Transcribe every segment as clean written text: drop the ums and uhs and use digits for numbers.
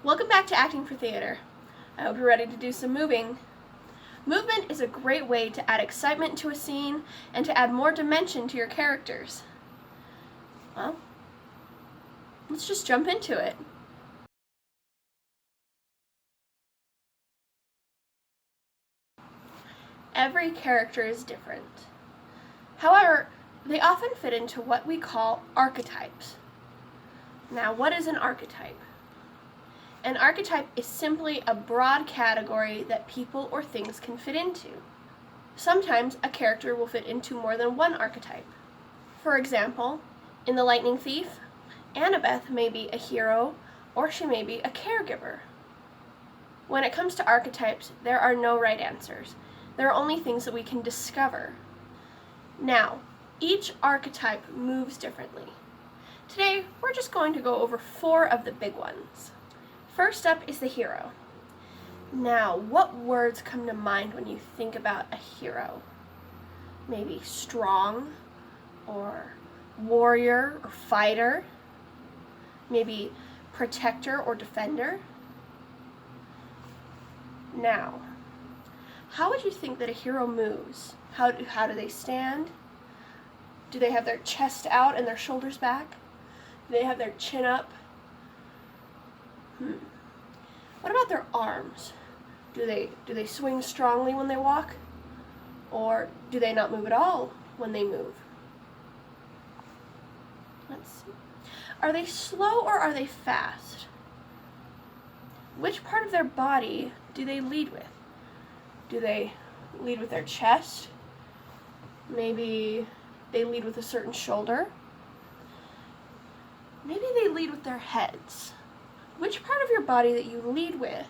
Welcome back to Acting for Theater. I hope you're ready to do some moving. Movement is a great way to add excitement to a scene and to add more dimension to your characters. Well, let's just jump into it. Every character is different. However, they often fit into what we call archetypes. Now, what is an archetype? An archetype is simply a broad category that people or things can fit into. Sometimes a character will fit into more than one archetype. For example, in The Lightning Thief, Annabeth may be a hero or she may be a caregiver. When it comes to archetypes, there are no right answers. There are only things that we can discover. Now, each archetype moves differently. Today, we're just going to go over 4 of the big ones. First up is the hero. Now, what words come to mind when you think about a hero? Maybe strong, or warrior, or fighter. Maybe protector or defender. Now, how would you think that a hero moves? How do they stand? Do they have their chest out and their shoulders back? Do they have their chin up? What about their arms? Do they swing strongly when they walk? Or do they not move at all when they move? Let's see. Are they slow or are they fast? Which part of their body do they lead with? Do they lead with their chest? Maybe they lead with a certain shoulder? Maybe they lead with their heads. Which part of your body that you lead with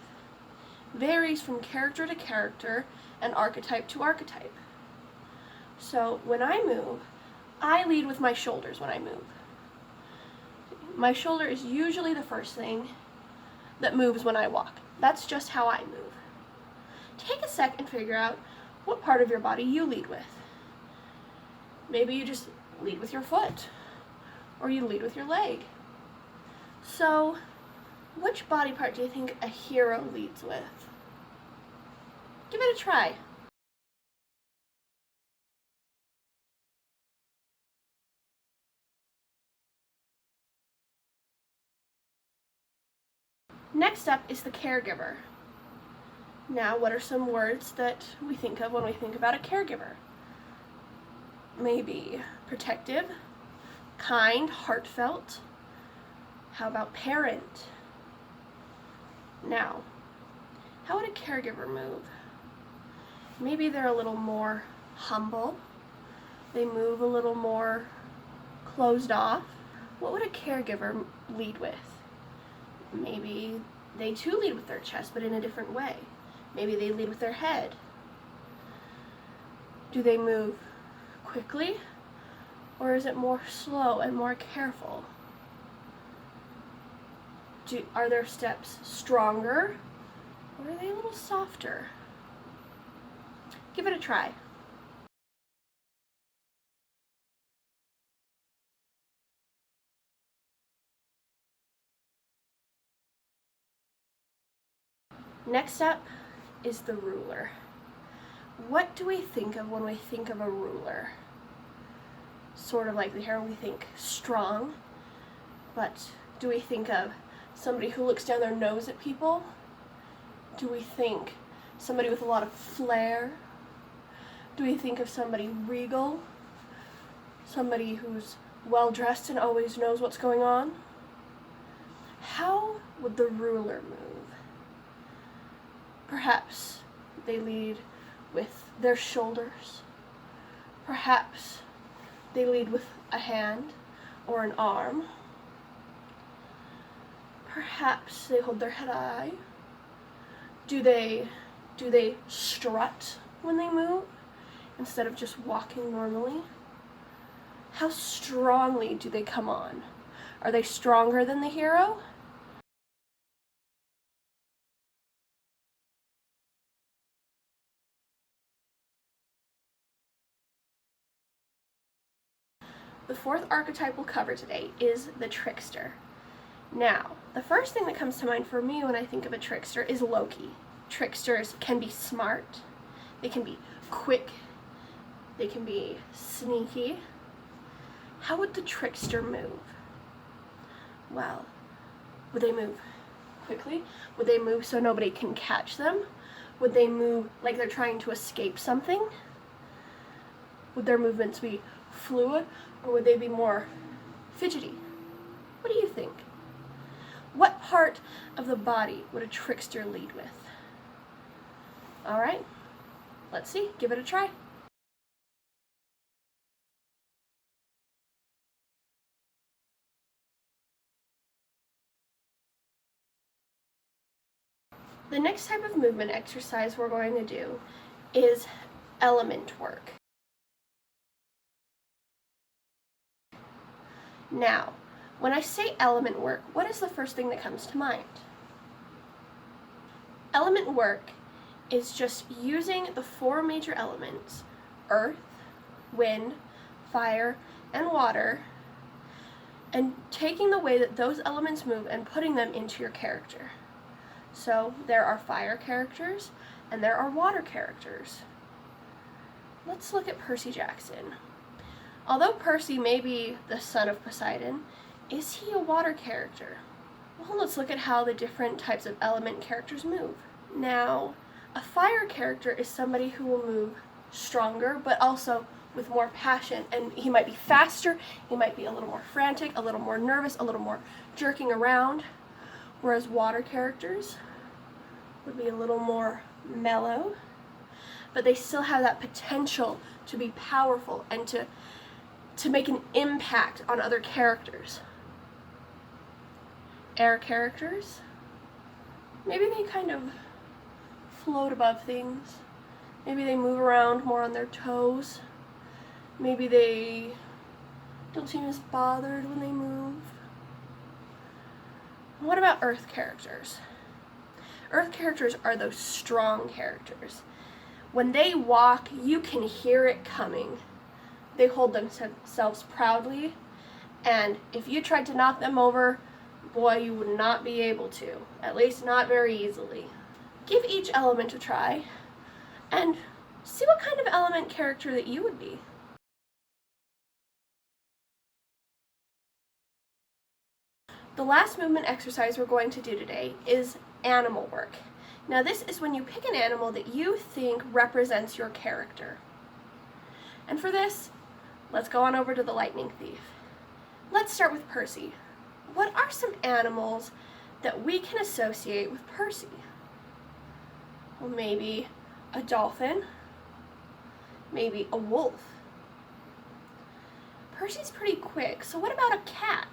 varies from character to character and archetype to archetype. So when I move, I lead with my shoulders when I move. My shoulder is usually the first thing that moves when I walk. That's just how I move. Take a sec and figure out what part of your body you lead with. Maybe you just lead with your foot, or you lead with your leg. So, which body part do you think a hero leads with? Give it a try. Next up is the caregiver. Now, what are some words that we think of when we think about a caregiver? Maybe protective, kind, heartfelt. How about parent? Now, how would a caregiver move? Maybe they're a little more humble. They move a little more closed off. What would a caregiver lead with? Maybe they too lead with their chest, but in a different way. Maybe they lead with their head. Do they move quickly, or is it more slow and more careful? Are their steps stronger, or are they a little softer? Give it a try. Next up is the ruler. What do we think of when we think of a ruler? Sort of like the hero, we think strong, but do we think of somebody who looks down their nose at people? Do we think somebody with a lot of flair? Do we think of somebody regal? Somebody who's well-dressed and always knows what's going on? How would the ruler move? Perhaps they lead with their shoulders. Perhaps they lead with a hand or an arm. Perhaps they hold their head high. Do they strut when they move instead of just walking normally? How strongly do they come on? Are they stronger than the hero? The 4th archetype we'll cover today is the Trickster. Now, the first thing that comes to mind for me when I think of a trickster is Loki. Tricksters can be smart, they can be quick, they can be sneaky. How would the trickster move? Well, would they move quickly? Would they move so nobody can catch them? Would they move like they're trying to escape something? Would their movements be fluid, or would they be more fidgety? What do you think? What part of the body would a trickster lead with? All right, let's see, give it a try. The next type of movement exercise we're going to do is element work. Now, when I say element work, what is the first thing that comes to mind? Element work is just using the 4 major elements, earth, wind, fire, and water, and taking the way that those elements move and putting them into your character. So there are fire characters and there are water characters. Let's look at Percy Jackson. Although Percy may be the son of Poseidon, is he a water character? Well, let's look at how the different types of element characters move. Now, a fire character is somebody who will move stronger, but also with more passion, and he might be faster, he might be a little more frantic, a little more nervous, a little more jerking around, whereas water characters would be a little more mellow, but they still have that potential to be powerful and to make an impact on other characters. Air characters, maybe they kind of float above things. Maybe they move around more on their toes. Maybe they don't seem as bothered when they move. What about earth characters? Earth characters are those strong characters. When they walk, you can hear it coming. They hold themselves proudly, and if you tried to knock them over, boy, you would not be able to, at least not very easily. Give each element a try, and see what kind of element character that you would be. The last movement exercise we're going to do today is animal work. Now this is when you pick an animal that you think represents your character. And for this, let's go on over to the lightning thief. Let's start with Percy. What are some animals that we can associate with Percy? Well, maybe a dolphin, maybe a wolf. Percy's pretty quick, so what about a cat?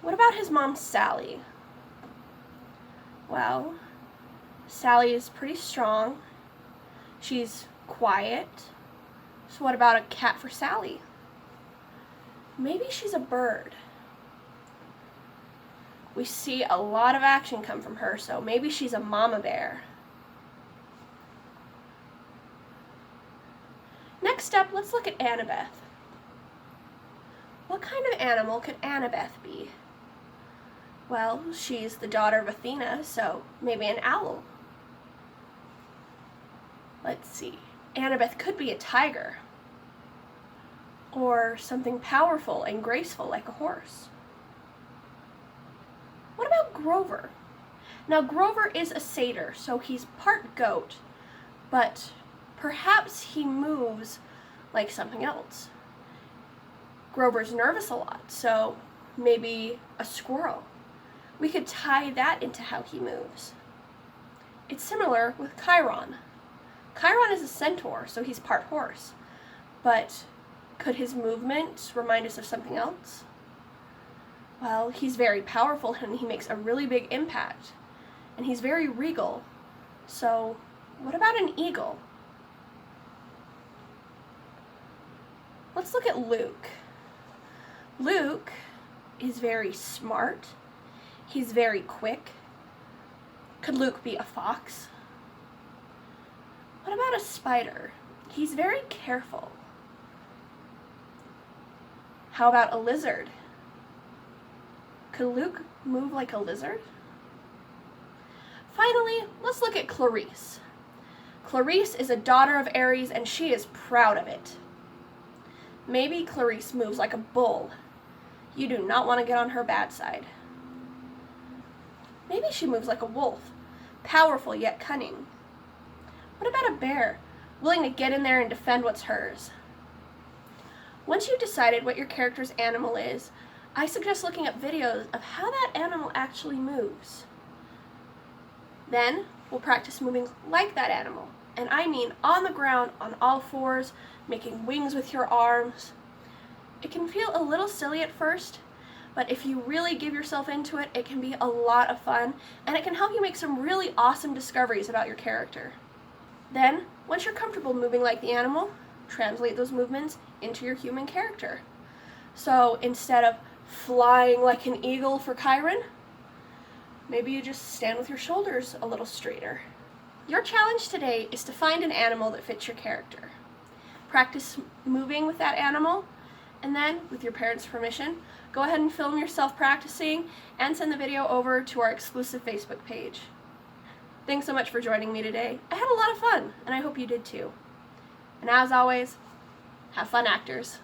What about his mom, Sally? Well, Sally is pretty strong. She's quiet. So what about a cat for Sally? Maybe she's a bird. We see a lot of action come from her, so maybe she's a mama bear. Next up, let's look at Annabeth. What kind of animal could Annabeth be? Well, she's the daughter of Athena, so maybe an owl. Let's see. Annabeth could be a tiger, or something powerful and graceful like a horse. What about Grover? Now Grover is a satyr, so he's part goat, but perhaps he moves like something else. Grover's nervous a lot, so maybe a squirrel. We could tie that into how he moves. It's similar with Chiron. Chiron is a centaur, so he's part horse, but could his movement remind us of something else? Well, he's very powerful and he makes a really big impact, and he's very regal. So what about an eagle? Let's look at Luke. Luke is very smart. He's very quick. Could Luke be a fox? What about a spider? He's very careful. How about a lizard? Could Luke move like a lizard? Finally, let's look at Clarice. Clarice is a daughter of Ares and she is proud of it. Maybe Clarice moves like a bull. You do not want to get on her bad side. Maybe she moves like a wolf, powerful yet cunning. What about a bear, willing to get in there and defend what's hers? Once you've decided what your character's animal is, I suggest looking up videos of how that animal actually moves. Then, we'll practice moving like that animal, and I mean on the ground on all fours, making wings with your arms. It can feel a little silly at first, but if you really give yourself into it, it can be a lot of fun, and it can help you make some really awesome discoveries about your character. Then, once you're comfortable moving like the animal, translate those movements into your human character. So instead of flying like an eagle for Chiron, maybe you just stand with your shoulders a little straighter. Your challenge today is to find an animal that fits your character. Practice moving with that animal, and then, with your parents' permission, go ahead and film yourself practicing and send the video over to our exclusive Facebook page. Thanks so much for joining me today. I had a lot of fun, and I hope you did too. And as always, have fun, actors.